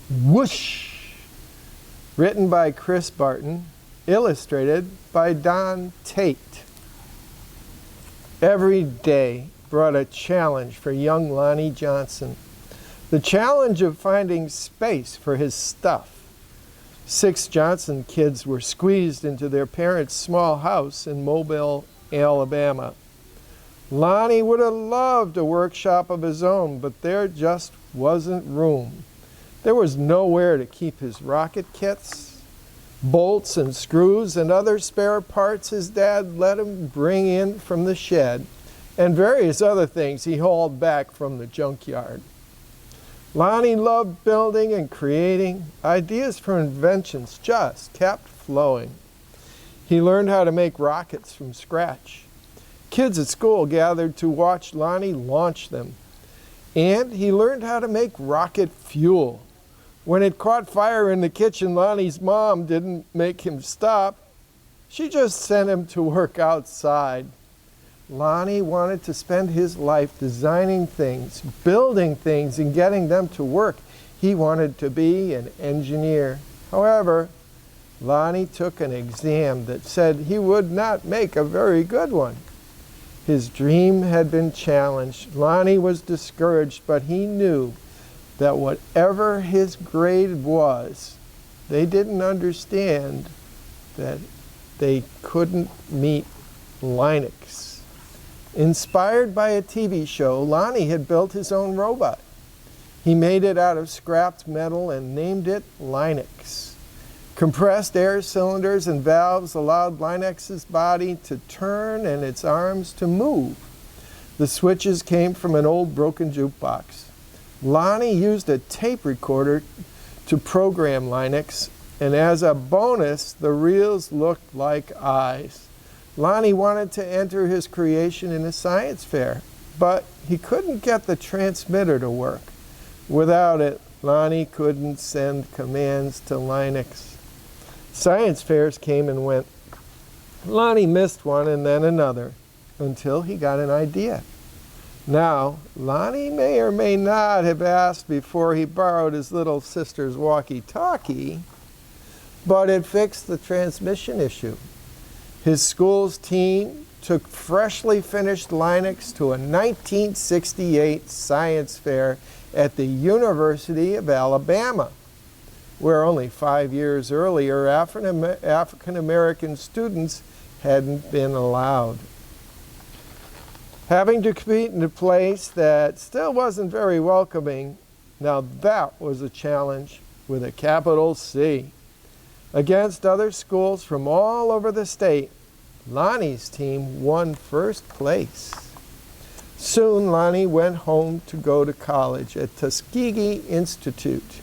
Whoosh! Written by Chris Barton, illustrated by Don Tate. Every day brought a challenge for young Lonnie Johnson. The challenge of finding space for his stuff. 6 Johnson kids were squeezed into their parents' small house in Mobile, Alabama. Lonnie would have loved a workshop of his own, but there just wasn't room. There was nowhere to keep his rocket kits, bolts and screws and other spare parts his dad let him bring in from the shed, and various other things he hauled back from the junkyard. Lonnie loved building and creating. Ideas for inventions just kept flowing. He learned how to make rockets from scratch. Kids at school gathered to watch Lonnie launch them. And he learned how to make rocket fuel. When it caught fire in the kitchen, Lonnie's mom didn't make him stop. She just sent him to work outside. Lonnie wanted to spend his life designing things, building things, and getting them to work. He wanted to be an engineer. However, Lonnie took an exam that said he would not make a very good one. His dream had been challenged. Lonnie was discouraged, but he knew that whatever his grade was, they didn't understand that they couldn't meet Linux. Inspired by a TV show, Lonnie had built his own robot. He made it out of scrapped metal and named it Linux. Compressed air cylinders and valves allowed Linux's body to turn and its arms to move. The switches came from an old broken jukebox. Lonnie used a tape recorder to program Linux, and as a bonus, the reels looked like eyes. Lonnie wanted to enter his creation in a science fair, but he couldn't get the transmitter to work. Without it, Lonnie couldn't send commands to Linux. Science fairs came and went. Lonnie missed one and then another until he got an idea. Now, Lonnie may or may not have asked before he borrowed his little sister's walkie-talkie, but it fixed the transmission issue. His school's team took freshly finished Linux to a 1968 science fair at the University of Alabama, where only 5 years earlier African-American students hadn't been allowed. Having to compete in a place that still wasn't very welcoming, now that was a challenge with a capital C. Against other schools from all over the state, Lonnie's team won first place. Soon Lonnie went home to go to college at Tuskegee Institute,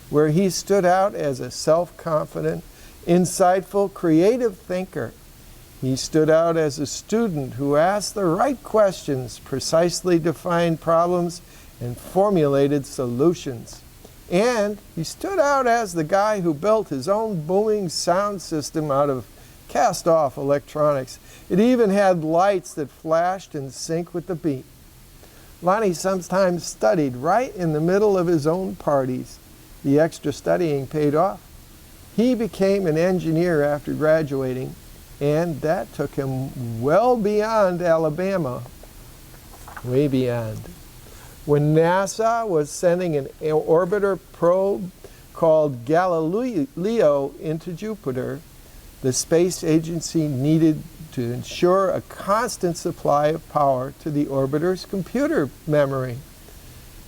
where he stood out as a self-confident, insightful, creative thinker. He stood out as a student who asked the right questions, precisely defined problems, and formulated solutions. And he stood out as the guy who built his own booming sound system out of cast-off electronics. It even had lights that flashed in sync with the beat. Lonnie sometimes studied right in the middle of his own parties. The extra studying paid off. He became an engineer after graduating, and that took him well beyond Alabama, way beyond. When NASA was sending an orbiter probe called Galileo into Jupiter, the space agency needed to ensure a constant supply of power to the orbiter's computer memory.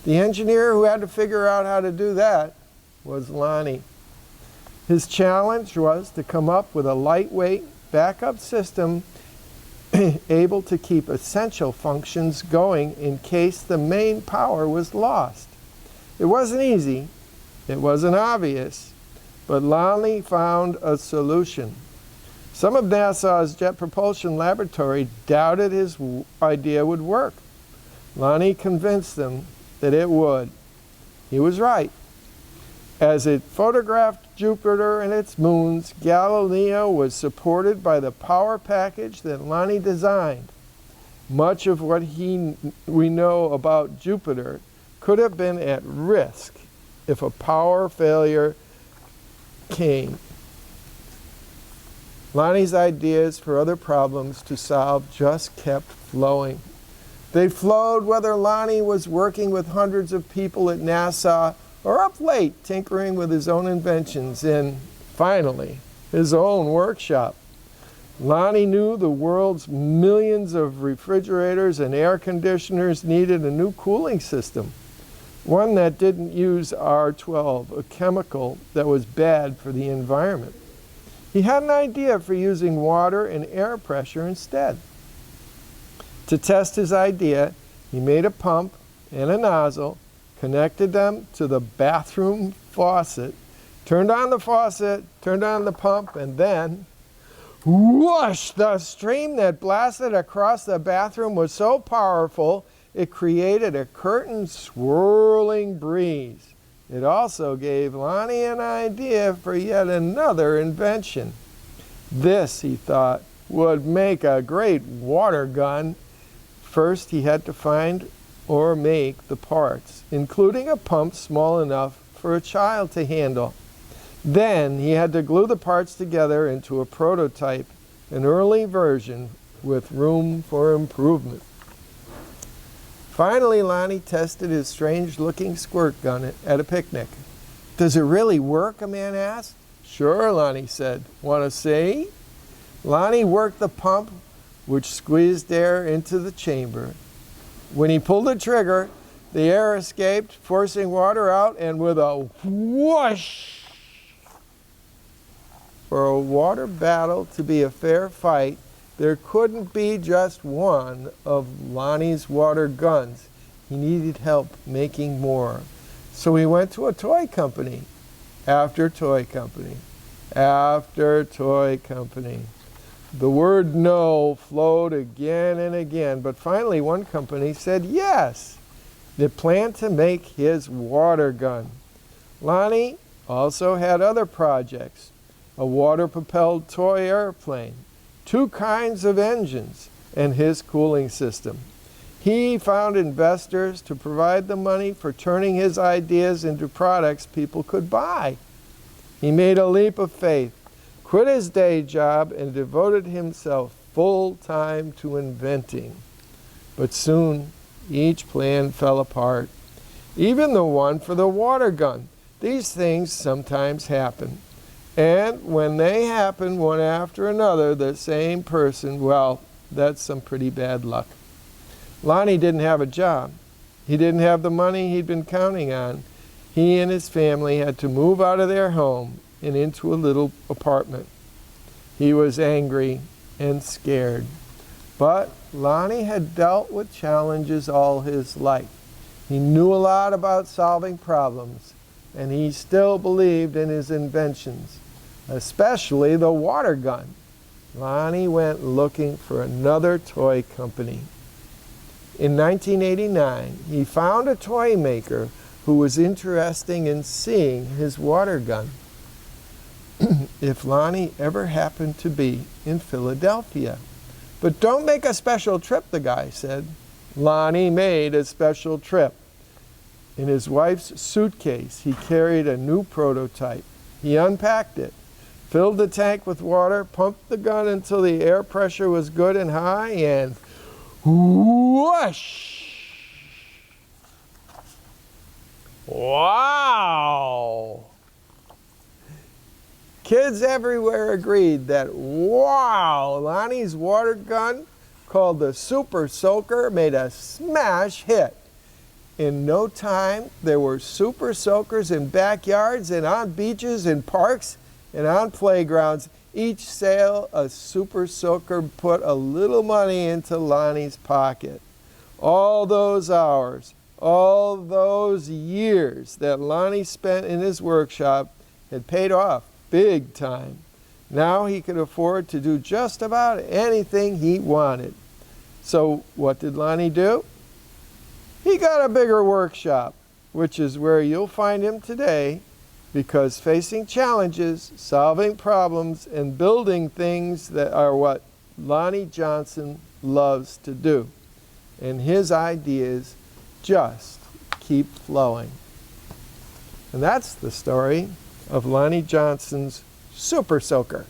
The engineer who had to figure out how to do that was Lonnie. His challenge was to come up with a lightweight backup system able to keep essential functions going in case the main power was lost. It wasn't easy, it wasn't obvious, but Lonnie found a solution. Some of NASA's Jet Propulsion Laboratory doubted his idea would work. Lonnie convinced them that it would. He was right. As it photographed Jupiter and its moons, Galileo was supported by the power package that Lonnie designed. Much of what we know about Jupiter could have been at risk if a power failure came. Lonnie's ideas for other problems to solve just kept flowing. They flowed whether Lonnie was working with hundreds of people at NASA or up late tinkering with his own inventions in, finally, his own workshop. Lonnie knew the world's millions of refrigerators and air conditioners needed a new cooling system, one that didn't use R12, a chemical that was bad for the environment. He had an idea for using water and air pressure instead. To test his idea, he made a pump and a nozzle, connected them to the bathroom faucet, turned on the faucet, turned on the pump, and then, whoosh! The stream that blasted across the bathroom was so powerful it created a curtain swirling breeze. It also gave Lonnie an idea for yet another invention. This, he thought, would make a great water gun. First, he had to find or make the parts, including a pump small enough for a child to handle. Then, he had to glue the parts together into a prototype, an early version with room for improvement. Finally, Lonnie tested his strange-looking squirt gun at a picnic. "Does it really work?" a man asked. "Sure," Lonnie said. "Want to see?" Lonnie worked the pump, which squeezed air into the chamber. When he pulled the trigger, the air escaped, forcing water out, and with a whoosh! For a water battle to be a fair fight, there couldn't be just one of Lonnie's water guns. He needed help making more. So he went to a toy company, after toy company, after toy company. The word no flowed again and again, but finally one company said yes. They planned to make his water gun. Lonnie also had other projects: a water-propelled toy airplane, 2 kinds of engines, and his cooling system. He found investors to provide the money for turning his ideas into products people could buy. He made a leap of faith, quit his day job, and devoted himself full-time to inventing. But soon, each plan fell apart, even the one for the water gun. These things sometimes happen. And when they happen one after another, the same person, well, that's some pretty bad luck. Lonnie didn't have a job. He didn't have the money he'd been counting on. He and his family had to move out of their home and into a little apartment. He was angry and scared. But Lonnie had dealt with challenges all his life. He knew a lot about solving problems, and he still believed in his inventions, especially the water gun. Lonnie went looking for another toy company. In 1989, he found a toy maker who was interested in seeing his water gun. If Lonnie ever happened to be in Philadelphia. "But don't make a special trip," the guy said. Lonnie made a special trip. In his wife's suitcase, he carried a new prototype. He unpacked it, filled the tank with water, pumped the gun until the air pressure was good and high, and whoosh! Wow! Kids everywhere agreed that, wow, Lonnie's water gun, called the Super Soaker, made a smash hit. In no time, there were Super Soakers in backyards and on beaches and parks and on playgrounds. Each sale, a Super Soaker put a little money into Lonnie's pocket. All those hours, all those years that Lonnie spent in his workshop had paid off big time. Now he could afford to do just about anything he wanted. So what did Lonnie do? He got a bigger workshop, which is where you'll find him today, because facing challenges, solving problems, and building things that are what Lonnie Johnson loves to do. And his ideas just keep flowing. And that's the story of Lonnie Johnson's Super Soaker.